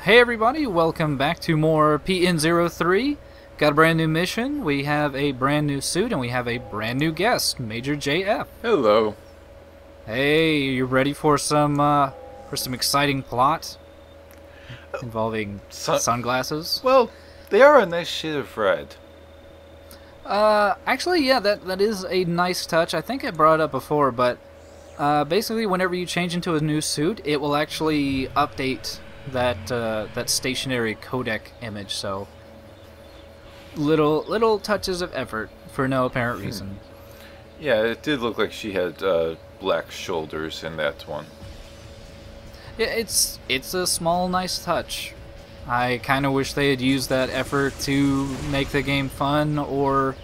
Hey everybody, welcome back to more PN03. Got a brand new mission, we have a brand new suit, and we have a brand new guest, Major JF. Hello. Hey, you ready for some exciting plot involving sunglasses? Well, they are a nice shade of red. Actually, yeah, that is a nice touch. I think I brought it up before, but basically whenever you change into a new suit, it will actually update that stationary codec image, so little touches of effort for no apparent reason. Yeah, it did look like she had black shoulders in that one. Yeah, it's a small nice touch. I kind of wish they had used that effort to make the game fun, or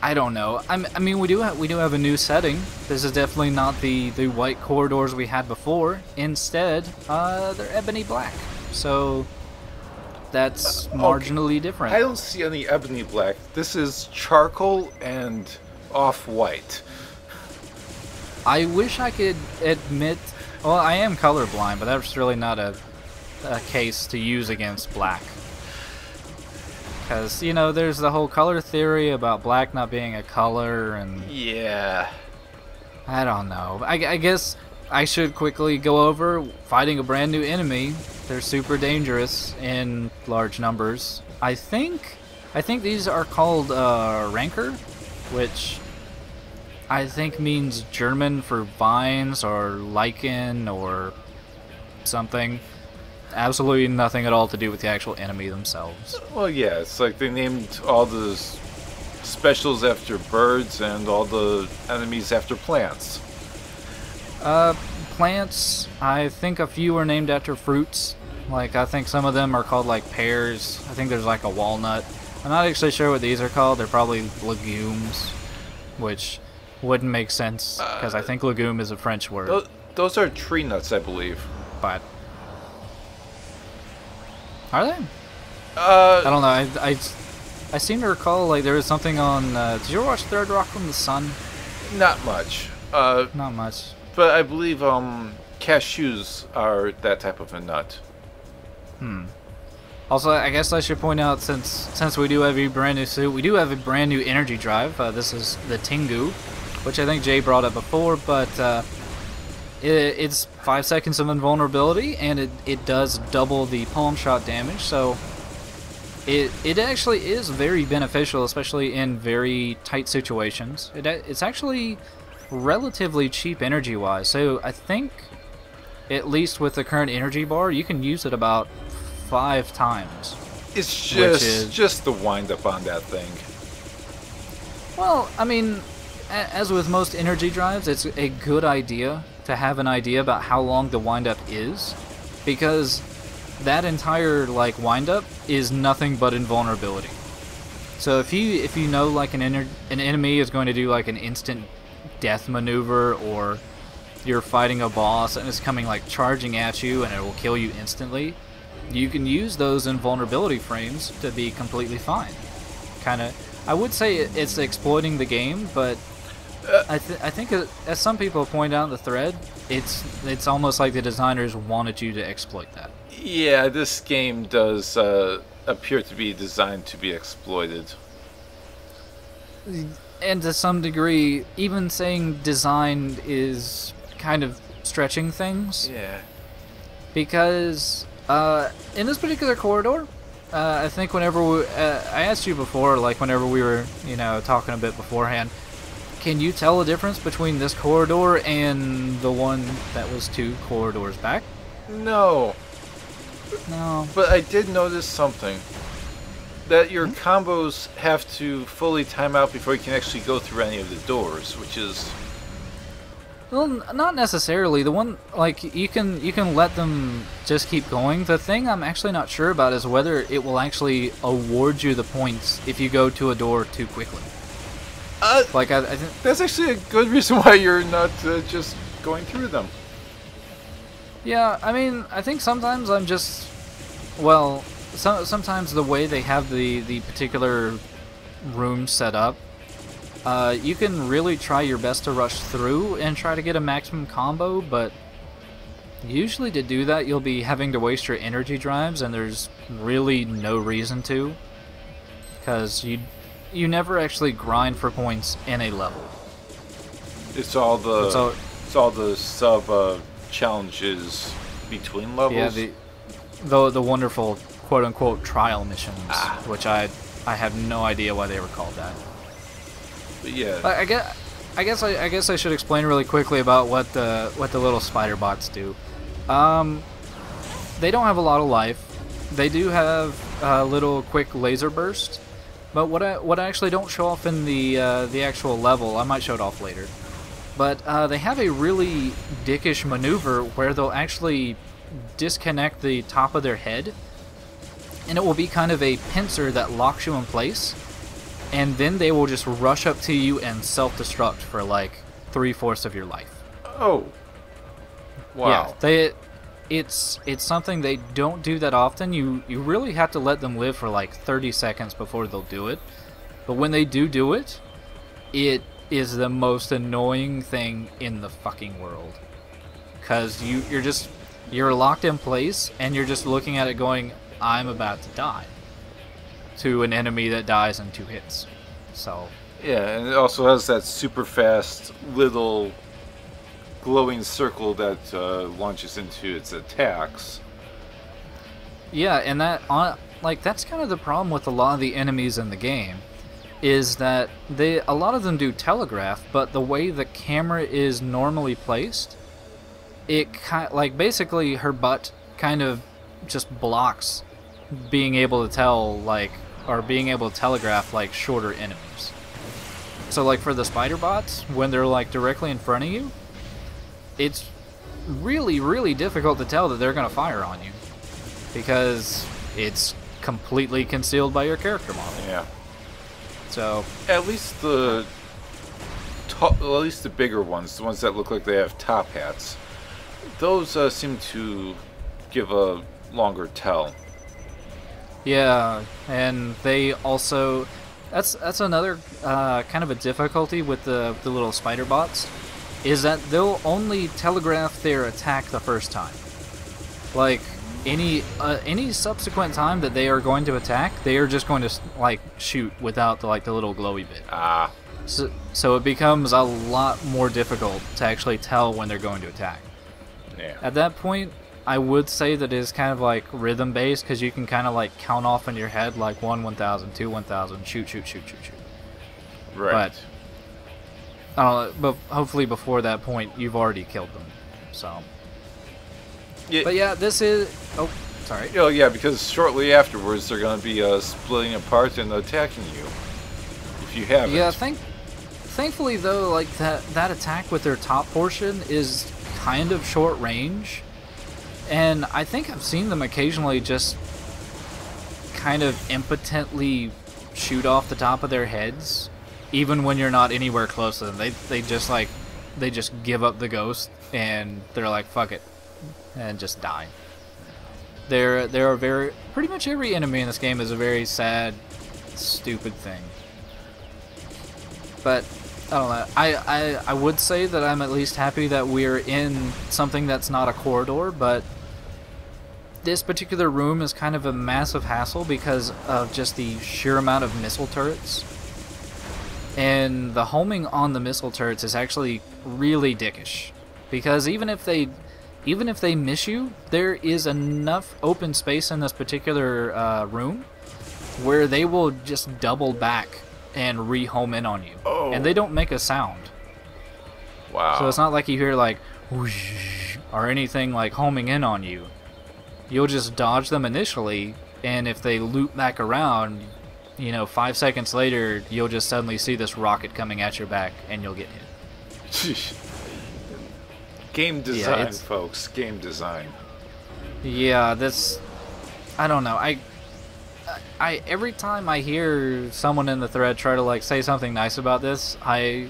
I don't know. I mean, we do have a new setting. This is definitely not the white corridors we had before. Instead, they're ebony black. So that's marginally different. I don't see any ebony black. This is charcoal and off-white. I wish I could admit. Well, I am colorblind, but that's really not a case to use against black. Because, you know, there's the whole color theory about black not being a color, and Yeah. I don't know. I guess I should quickly go over fighting a brand new enemy. They're super dangerous in large numbers. I think these are called Rancor, which I think means German for vines or lichen or something. Absolutely nothing at all to do with the actual enemy themselves. Well, yeah, it's like they named all the specials after birds and all the enemies after plants. Plants, I think a few are named after fruits. Like, I think some of them are called, like, pears. I think there's, like, a walnut. I'm not actually sure what these are called. They're probably legumes, which wouldn't make sense, because I think legume is a French word. Those are tree nuts, I believe. But are they? I don't know. I seem to recall, like, there was something on... did you ever watch Third Rock from the Sun? Not much. Not much. But I believe cashews are that type of a nut. Also, I guess I should point out, since we do have a brand new suit, we do have a brand new energy drive. This is the Tengu, which I think Jay brought up before, but it's 5 seconds of invulnerability, and it does double the palm shot damage, so it actually is very beneficial, especially in very tight situations. It's actually relatively cheap energy-wise, so I think, at least with the current energy bar, you can use it about 5 times. It's just the wind-up on that thing. Well, I mean, as with most energy drives, it's a good idea to have an idea about how long the wind-up is, because that entire, like, wind-up is nothing but invulnerability. So if you know, like, an enemy is going to do, like, an instant death maneuver, or you're fighting a boss and it's coming, like, charging at you and it will kill you instantly, you can use those invulnerability frames to be completely fine. I would say it's exploiting the game, but I think as some people point out in the thread, it's almost like the designers wanted you to exploit that. Yeah, this game does appear to be designed to be exploited. And to some degree, even saying designed is kind of stretching things. Yeah. Because in this particular corridor, I think whenever I asked you before, like whenever we were, talking a bit beforehand, can you tell the difference between this corridor and the one that was 2 corridors back? No. No. But I did notice something. That your combos have to fully time out before you can actually go through any of the doors, which is... Well, not necessarily. The one, like, you can let them just keep going. The thing I'm actually not sure about is whether it will actually award you the points if you go to a door too quickly. Like, I think... That's actually a good reason why you're not just going through them. Yeah, I mean, I think sometimes I'm just... Well, sometimes the way they have the particular room set up, you can really try your best to rush through and try to get a maximum combo, but Usually to do that, you'll be having to waste your energy drives, and there's really no reason to, because you never actually grind for points in a level. It's all the sub challenges between levels. Yeah, the wonderful quote unquote trial missions, which I have no idea why they were called that. But yeah, I guess I should explain really quickly about what the little spider bots do. They don't have a lot of life. They do have a little quick laser burst, but what I actually don't show off in the actual level, I might show it off later. But they have a really dickish maneuver where they'll actually disconnect the top of their head, and it will be kind of a pincer that locks you in place, and then they will just rush up to you and self-destruct for like 3/4 of your life. Oh, wow. Yeah, it's something they don't do that often. You really have to let them live for like 30 seconds before they'll do it. But when they do it, it is the most annoying thing in the fucking world. Because you're locked in place, and you're just looking at it going, I'm about to die. To an enemy that dies in 2 hits. So. Yeah, and it also has that super fast little glowing circle that launches into its attacks. Yeah, and that's kind of the problem with a lot of the enemies in the game, is that a lot of them do telegraph, but the way the camera is normally placed, basically her butt kind of just blocks being able to being able to telegraph like shorter enemies. So like for the spider bots, when they're like directly in front of you, it's really, really difficult to tell that they're going to fire on you, because it's completely concealed by your character model. Yeah. So at least the bigger ones, the ones that look like they have top hats, those seem to give a longer tell. yeah, and they also that's another kind of a difficulty with the little spider bots, is that they'll only telegraph their attack the first time. Like any subsequent time that they are going to attack, they are just going to like shoot without the little glowy bit. So it becomes a lot more difficult to actually tell when they're going to attack. Yeah. At that point, I would say that it is kind of like rhythm based, because you can kind of like count off in your head like 1 1000, 2 1000, shoot. Right. But I don't know, but hopefully before that point you've already killed them. So. Yeah. But yeah, this is. Oh, sorry. Oh yeah, because shortly afterwards they're going to be splitting apart and attacking you. If you haven't. Yeah, thankfully though, like that attack with their top portion is kind of short range, and I think I've seen them occasionally just kind of impotently shoot off the top of their heads, even when you're not anywhere close to them. They just give up the ghost, and they're like, fuck it, and just die. There are pretty much every enemy in this game is a very sad, stupid thing. But I don't know. I would say that I'm at least happy that we're in something that's not a corridor, but this particular room is kind of a massive hassle because of just the sheer amount of missile turrets. And the homing on the missile turrets is actually really dickish, because even if they miss you, there is enough open space in this particular room where they will just double back and re-home in on you. Oh. And they don't make a sound. Wow. So it's not like you hear like whoosh or anything like homing in on you. You'll just dodge them initially, and if they loop back around, 5 seconds later, you'll just suddenly see this rocket coming at your back, and you'll get hit. Game design, folks. Game design. Yeah, I don't know. I every time I hear someone in the thread try to like say something nice about this, I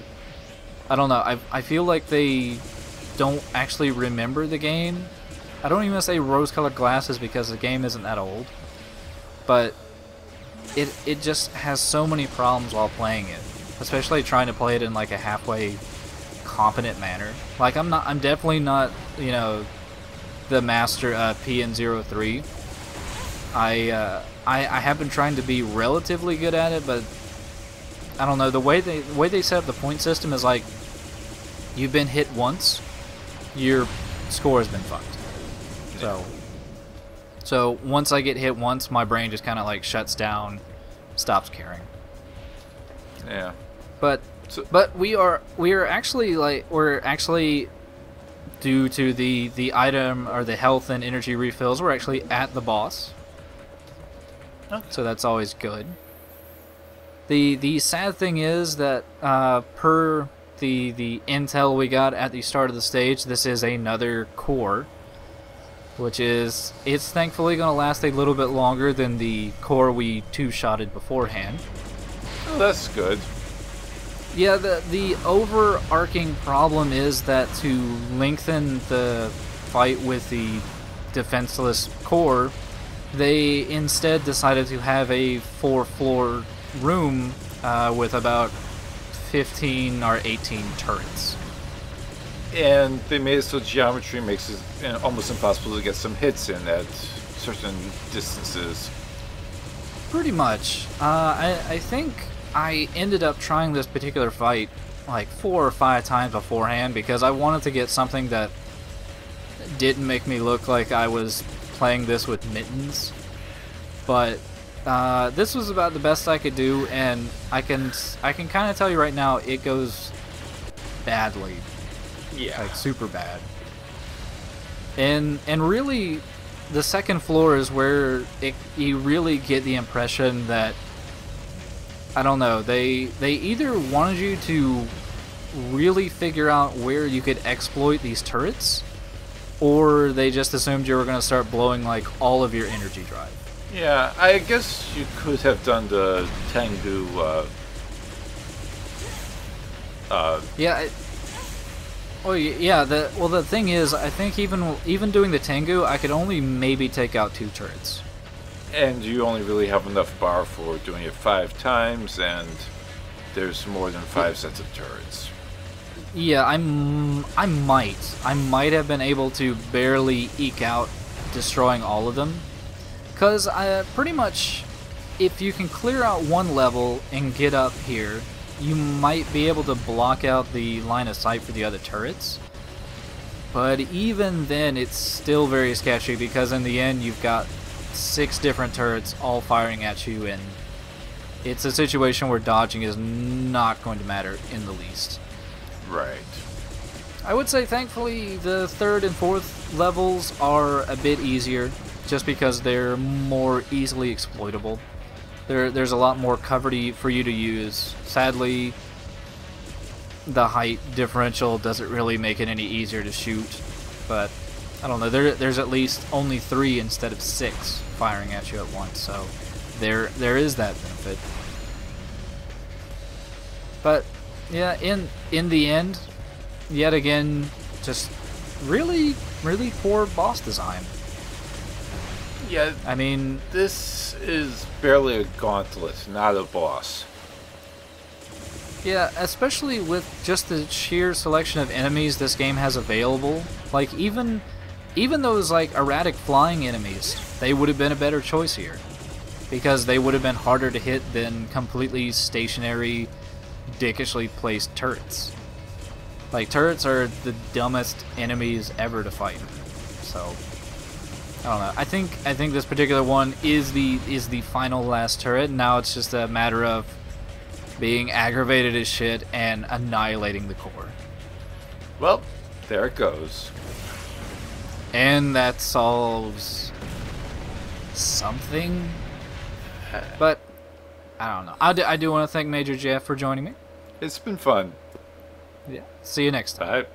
don't know. I feel like they don't actually remember the game. I don't even say rose-colored glasses because the game isn't that old, but it just has so many problems while playing it, especially trying to play it in like a halfway competent manner. Like I'm definitely not the master PN03. I have been trying to be relatively good at it, but I don't know, the way they set up the point system is like, you've been hit once, your score has been fucked. So once I get hit once, my brain just kind of like shuts down, stops caring. Yeah. But we're actually due to the item or the health and energy refills, we're actually at the boss. Okay. So that's always good. The sad thing is that per the intel we got at the start of the stage, this is another core, which is, it's thankfully going to last a little bit longer than the core we two-shotted beforehand. Oh, that's good. Yeah, the overarching problem is that to lengthen the fight with the defenseless core, they instead decided to have a 4-floor room with about 15 or 18 turrets. And they made it so geometry makes it almost impossible to get some hits in at certain distances. Pretty much. I think I ended up trying this particular fight like 4 or 5 times beforehand because I wanted to get something that didn't make me look like I was playing this with mittens. But this was about the best I could do, and I can kind of tell you right now, it goes badly. Yeah. Like super bad. And really, the second floor is where you really get the impression that, I don't know, they either wanted you to really figure out where you could exploit these turrets, or they just assumed you were going to start blowing like all of your energy drive. Yeah, I guess you could have done the Tengu. Yeah. The thing is, I think even doing the Tengu, I could only maybe take out 2 turrets. And you only really have enough bar for doing it 5 times, and there's more than 5 sets of turrets. Yeah, I might have been able to barely eke out destroying all of them. Because pretty much, if you can clear out one level and get up here, you might be able to block out the line of sight for the other turrets. But even then, it's still very sketchy because in the end, you've got 6 different turrets all firing at you, and it's a situation where dodging is not going to matter in the least. Right. I would say, thankfully, the 3rd and 4th levels are a bit easier, just because they're more easily exploitable. There's a lot more cover for you to use. Sadly, the height differential doesn't really make it any easier to shoot, but I don't know, there's at least only 3 instead of 6 firing at you at once, so there is that benefit. But yeah, in the end, yet again, just really poor boss design. Yeah, I mean, this is barely a gauntlet, not a boss. Yeah, especially with just the sheer selection of enemies this game has available. Like, even those, like, erratic flying enemies, they would have been a better choice here. Because they would have been harder to hit than completely stationary, dickishly placed turrets. Like, turrets are the dumbest enemies ever to fight. So, I don't know. I think this particular one is the final last turret. Now it's just a matter of being aggravated as shit and annihilating the core. Well, there it goes. And that solves something. But I don't know. I do want to thank Major Jeff for joining me. It's been fun. Yeah. See you next time. Bye.